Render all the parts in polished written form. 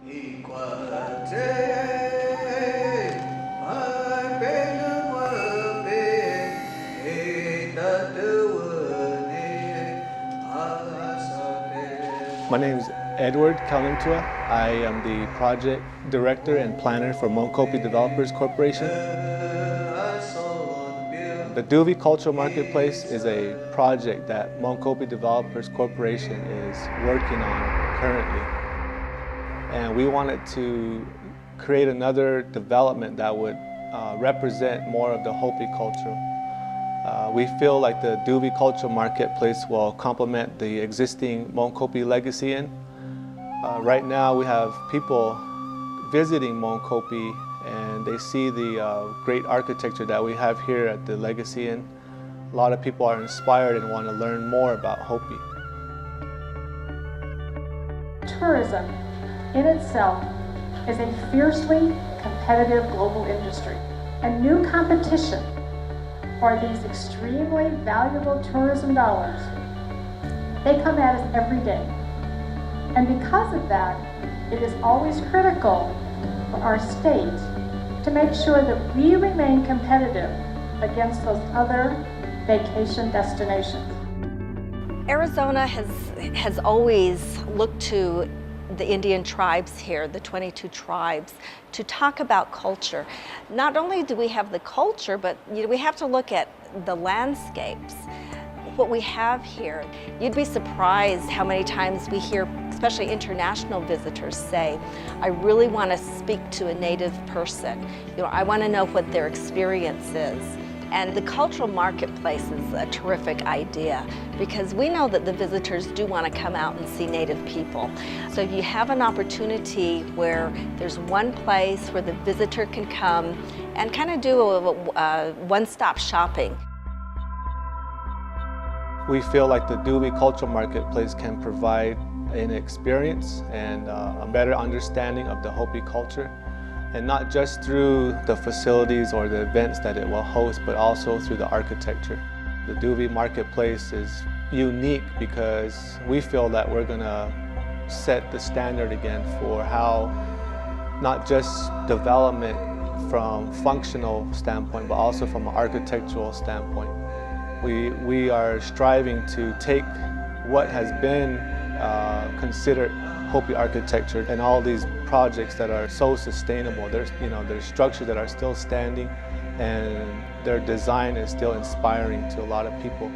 My name is Edward Kalimtua. I am the project director and planner for Mokopi Developers Corporation. The Tuuvi Cultural Marketplace is a project that Mokopi Developers Corporation is working on currently. And we wanted to create another development that would represent more of the Hopi culture. We feel like the Tuuvi Cultural Marketplace will complement the existing Mokopi Legacy Inn. Right now we have people visiting Mokopi and they see the great architecture that we have here at the Legacy Inn. A lot of people are inspired and want to learn more about Hopi. Tourism in itself is a fiercely competitive global industry. A new competition for these extremely valuable tourism dollars. They come at us every day. And because of that, it is always critical for our state to make sure that we remain competitive against those other vacation destinations. Arizona has always looked to the Indian tribes here, the 22 tribes, to talk about culture. Not only do we have the culture, but we have to look at the landscapes, what we have here. You'd be surprised how many times we hear, especially international visitors, say, I really want to speak to a native person. I want to know what their experience is. And the cultural marketplace is a terrific idea because we know that the visitors do want to come out and see Native people. So you have an opportunity where there's one place where the visitor can come and kind of do a one-stop shopping. We feel like the Tuuvi Cultural Marketplace can provide an experience and a better understanding of the Hopi culture. And not just through the facilities or the events that it will host, but also through the architecture. The Tuuvi Marketplace is unique because we feel that we're going to set the standard again for how not just development from functional standpoint, but also from an architectural standpoint. We are striving to take what has been considered Hopi architecture and all these projects that are so sustainable. There's structures that are still standing and their design is still inspiring to a lot of people.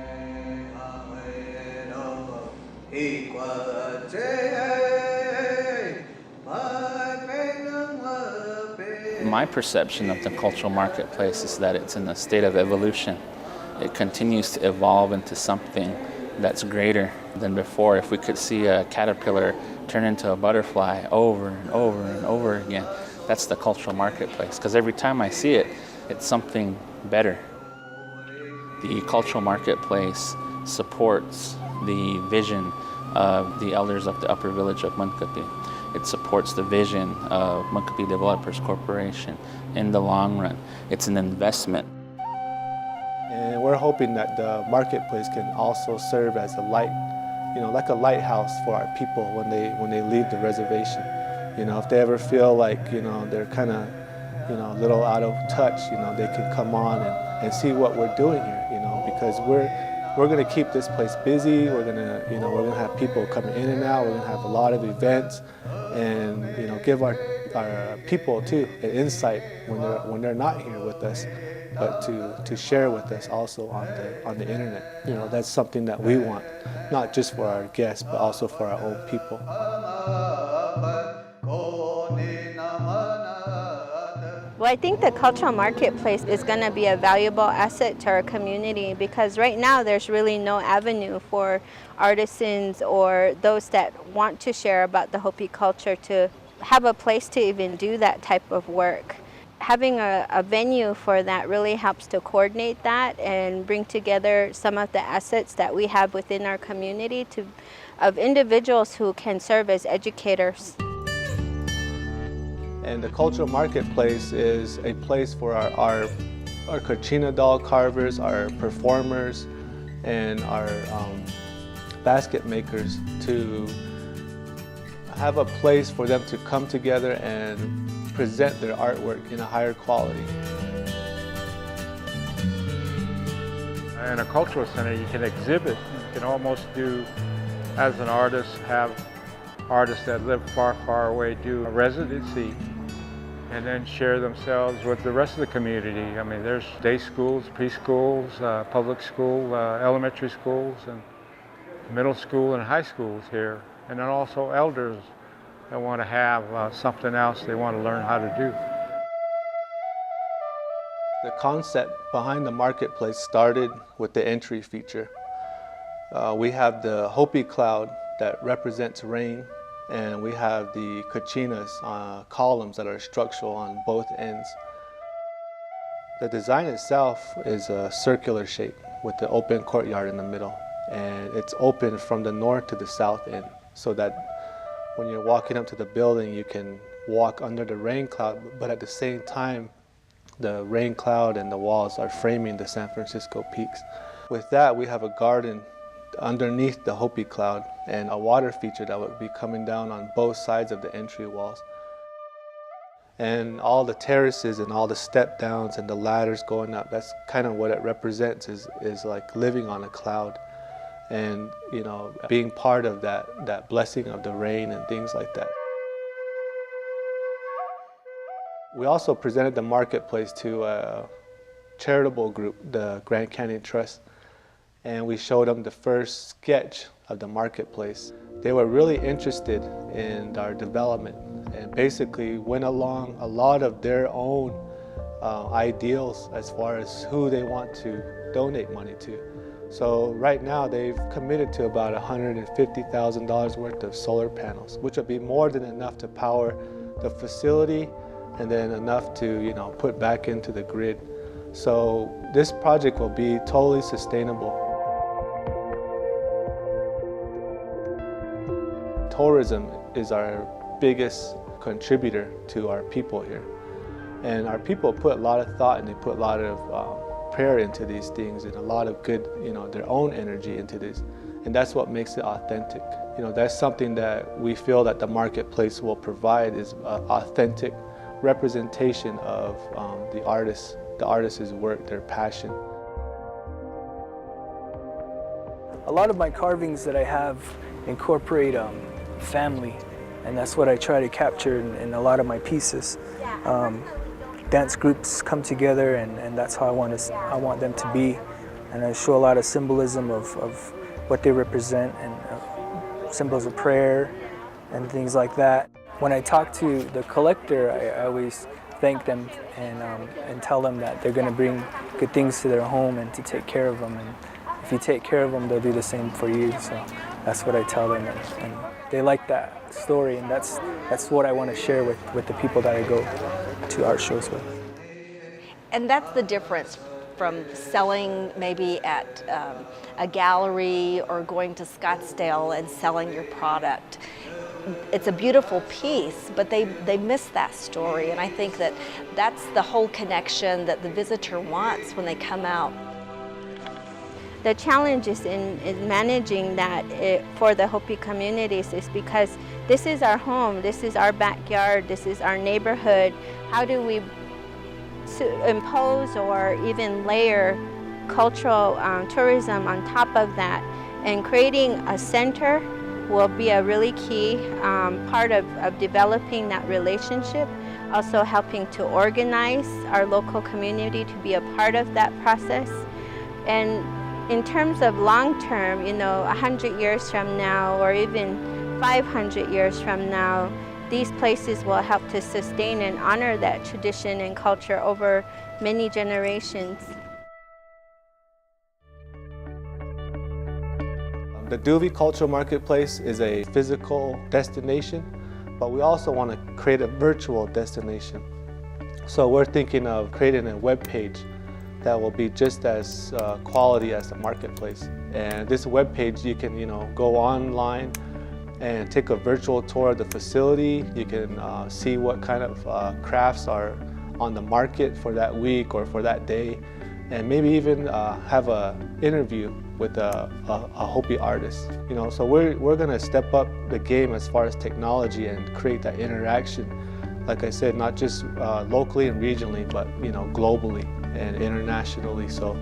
My perception of the cultural marketplace is that it's in a state of evolution. It continues to evolve into something that's greater than before. If we could see a caterpillar turn into a butterfly over and over and over again, that's the cultural marketplace. Because every time I see it, it's something better. The cultural marketplace supports the vision of the elders of the upper village of Mokopi. It supports the vision of Mokopi Developers Corporation in the long run. It's an investment. And we're hoping that the marketplace can also serve as a light, like a lighthouse for our people when they leave the reservation. If they ever feel like, they're kind of, a little out of touch, they can come on and see what we're doing here, because we're going to keep this place busy. We're going to have people coming in and out. We're going to have a lot of events and, give our people too an insight when they're not here with us, but to share with us also on the internet. That's something that we want, not just for our guests, but also for our own people. Well, I think the cultural marketplace is going to be a valuable asset to our community because right now there's really no avenue for artisans or those that want to share about the Hopi culture to have a place to even do that type of work. Having a venue for that really helps to coordinate that and bring together some of the assets that we have within our community of individuals who can serve as educators. And the cultural marketplace is a place for our kachina doll carvers, our performers, and our basket makers to have a place for them to come together and present their artwork in a higher quality. In a cultural center, you can exhibit. You can almost do, as an artist, have artists that live far, far away do a residency and then share themselves with the rest of the community. I mean, there's day schools, preschools, public school, elementary schools, and middle school and high schools here. And then also elders that want to have something else they want to learn how to do. The concept behind the marketplace started with the entry feature. We have the Hopi cloud that represents rain, and we have the kachinas, columns that are structural on both ends. The design itself is a circular shape with the open courtyard in the middle, and it's open from the north to the south end, so that when you're walking up to the building, you can walk under the rain cloud, but at the same time, the rain cloud and the walls are framing the San Francisco peaks. With that, we have a garden underneath the Hopi cloud and a water feature that would be coming down on both sides of the entry walls. And all the terraces and all the step downs and the ladders going up, that's kind of what it represents, is like living on a cloud and, you know, being part of that blessing of the rain and things like that. We also presented the marketplace to a charitable group, the Grand Canyon Trust, and we showed them the first sketch of the marketplace. They were really interested in our development and basically went along a lot of their own ideals as far as who they want to donate money to. So right now they've committed to about $150,000 worth of solar panels, which would be more than enough to power the facility and then enough to, you know, put back into the grid. So this project will be totally sustainable. Tourism is our biggest contributor to our people here. And our people put a lot of thought and they put a lot of prayer into these things and a lot of good, you know, their own energy into this. And that's what makes it authentic. You know, that's something that we feel that the marketplace will provide, is authentic representation of the artist's work, their passion. A lot of my carvings that I have incorporate family, and that's what I try to capture in a lot of my pieces. Dance groups come together, and that's how I want them to be, and I show a lot of symbolism of what they represent and symbols of prayer and things like that. When I talk to the collector, I always thank them and tell them that they're going to bring good things to their home and to take care of them. And if you take care of them, they'll do the same for you. So that's what I tell them, and they like that story, and that's what I want to share with the people that I go to art shows with. And that's the difference from selling maybe at a gallery or going to Scottsdale and selling your product. It's a beautiful piece, but they miss that story, and I think that that's the whole connection that the visitor wants when they come out. The challenge is in managing that for the Hopi communities is because this is our home, this is our backyard, this is our neighborhood. How do we impose or even layer cultural tourism on top of that? And creating a center will be a really key part of developing that relationship, also helping to organize our local community to be a part of that process. And in terms of long term, you know, 100 years from now or even 500 years from now, these places will help to sustain and honor that tradition and culture over many generations. The Tuuvi Cultural Marketplace is a physical destination, but we also want to create a virtual destination. So we're thinking of creating a web page that will be just as quality as the marketplace. And this web page, you can, you know, go online and take a virtual tour of the facility. You can see what kind of crafts are on the market for that week or for that day. and maybe even have an interview with a Hopi artist. You know, so we're gonna step up the game as far as technology and create that interaction. Like I said, not just locally and regionally, but you know, globally and internationally. So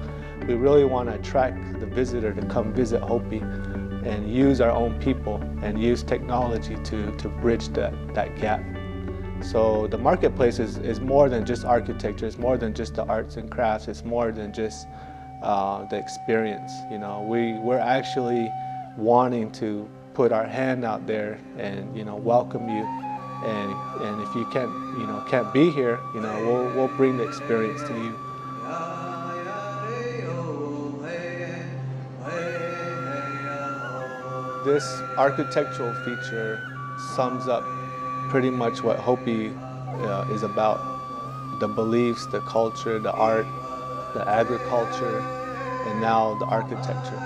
we really want to attract the visitor to come visit Hopi and use our own people and use technology to bridge that gap. So the marketplace is more than just architecture, it's more than just the arts and crafts, it's more than just the experience. You know, we're actually wanting to put our hand out there and, you know, welcome you. And if you can't be here, you know, we'll bring the experience to you. This architectural feature sums up pretty much what Hopi is about. The beliefs, the culture, the art, the agriculture, and now the architecture.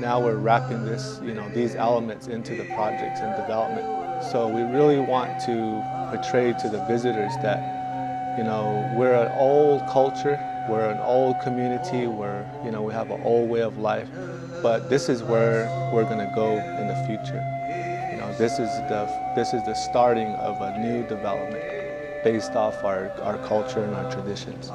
Now we're wrapping this, you know, these elements into the projects and development. So we really want to portray to the visitors that, you know, we're an old culture, we're an old community, you know, we have an old way of life, but this is where we're going to go in the future. You know, this is the starting of a new development based off our culture and our traditions.